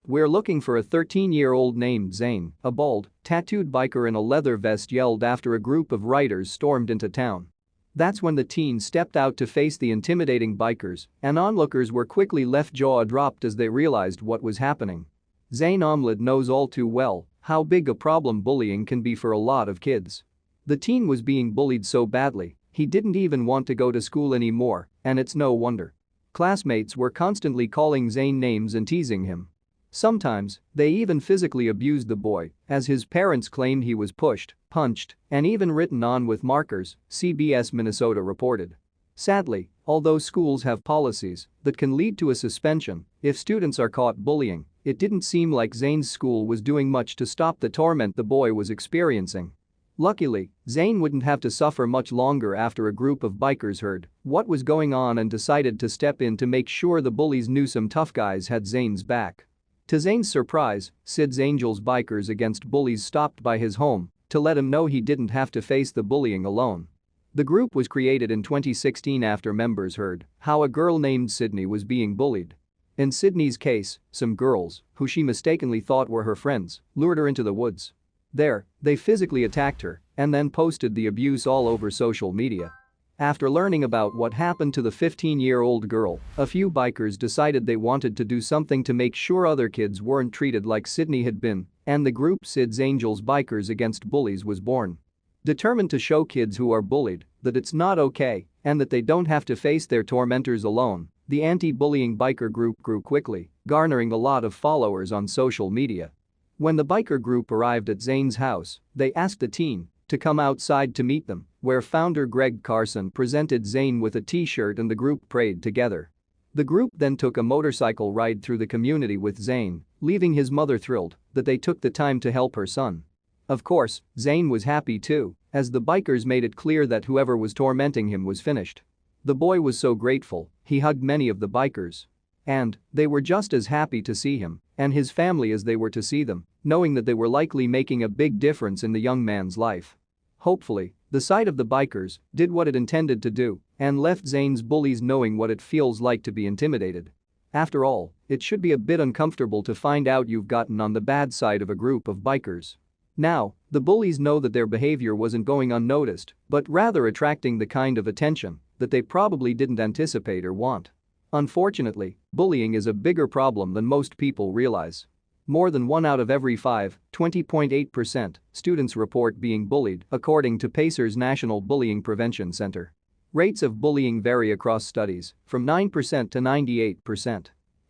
"We're looking for a 13-year-old named Zane," a bald, tattooed biker in a leather vest yelled after a group of riders stormed into town. That's when the teen stepped out to face the intimidating bikers, and onlookers were quickly left jaw dropped as they realized what was happening. Zane knows all too well how big a problem bullying can be for a lot of kids. The teen was being bullied so badly, he didn't even want to go to school anymore, and it's no wonder. Classmates were constantly calling Zane names and teasing him. Sometimes, they even physically abused the boy, as his parents claimed he was pushed, punched, and even written on with markers, CBS Minnesota reported. Sadly, although schools have policies that can lead to a suspension if students are caught bullying, it didn't seem like Zane's school was doing much to stop the torment the boy was experiencing. Luckily, Zane wouldn't have to suffer much longer after a group of bikers heard what was going on and decided to step in to make sure the bullies knew some tough guys had Zane's back. To Zane's surprise, Sid's Angels Bikers Against Bullies stopped by his home to let him know he didn't have to face the bullying alone. The group was created in 2016 after members heard how a girl named Sydney was being bullied. In Sydney's case, some girls, who she mistakenly thought were her friends, lured her into the woods. There, they physically attacked her and then posted the abuse all over social media. After learning about what happened to the 15-year-old girl, a few bikers decided they wanted to do something to make sure other kids weren't treated like Sydney had been, and the group Sid's Angels Bikers Against Bullies was born. Determined to show kids who are bullied that it's not okay and that they don't have to face their tormentors alone, the anti-bullying biker group grew quickly, garnering a lot of followers on social media. When the biker group arrived at Zane's house, they asked the teen to come outside to meet them, where founder Greg Carson presented Zane with a t-shirt and the group prayed together. The group then took a motorcycle ride through the community with Zane, leaving his mother thrilled that they took the time to help her son. Of course, Zane was happy too, as the bikers made it clear that whoever was tormenting him was finished. The boy was so grateful, he hugged many of the bikers. And they were just as happy to see him and his family as they were to see them, knowing that they were likely making a big difference in the young man's life. Hopefully, the sight of the bikers did what it intended to do and left Zane's bullies knowing what it feels like to be intimidated. After all, it should be a bit uncomfortable to find out you've gotten on the bad side of a group of bikers. Now, the bullies know that their behavior wasn't going unnoticed, but rather attracting the kind of attention that they probably didn't anticipate or want. Unfortunately, bullying is a bigger problem than most people realize. More than 1 out of every 5, 20.8%, students report being bullied, according to Pacer's National Bullying Prevention Center. Rates of bullying vary across studies, from 9% to 98%.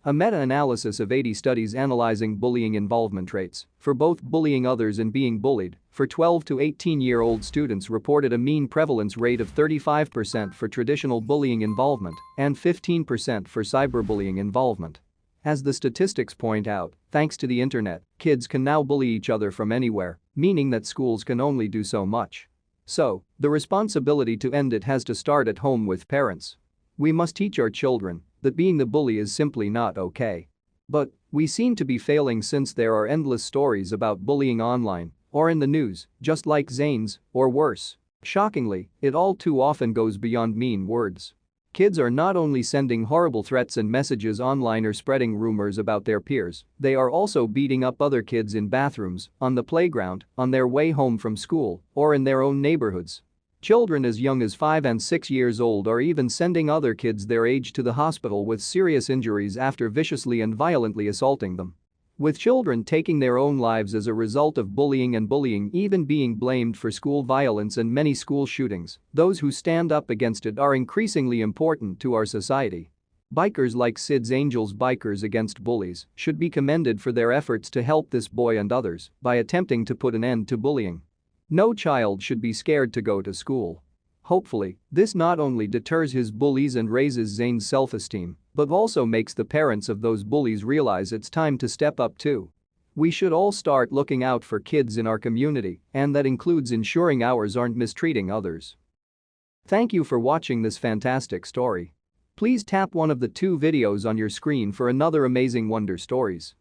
A meta-analysis of 80 studies analyzing bullying involvement rates for both bullying others and being bullied for 12 to 18-year-old students reported a mean prevalence rate of 35% for traditional bullying involvement and 15% for cyberbullying involvement. As the statistics point out, thanks to the internet, kids can now bully each other from anywhere, meaning that schools can only do so much. So, the responsibility to end it has to start at home with parents. We must teach our children that being the bully is simply not okay. But we seem to be failing since there are endless stories about bullying online or in the news, just like Zane's, or worse. Shockingly, it all too often goes beyond mean words. Kids are not only sending horrible threats and messages online or spreading rumors about their peers, they are also beating up other kids in bathrooms, on the playground, on their way home from school, or in their own neighborhoods. Children as young as 5 and 6 years old are even sending other kids their age to the hospital with serious injuries after viciously and violently assaulting them. With children taking their own lives as a result of bullying and bullying even being blamed for school violence and many school shootings, those who stand up against it are increasingly important to our society. Bikers like Sid's Angels Bikers Against Bullies should be commended for their efforts to help this boy and others by attempting to put an end to bullying. No child should be scared to go to school. Hopefully, this not only deters his bullies and raises Zane's self-esteem, but also makes the parents of those bullies realize it's time to step up too. We should all start looking out for kids in our community, and that includes ensuring ours aren't mistreating others. Thank you for watching this fantastic story. Please tap one of the 2 videos on your screen for another amazing Wonder Stories.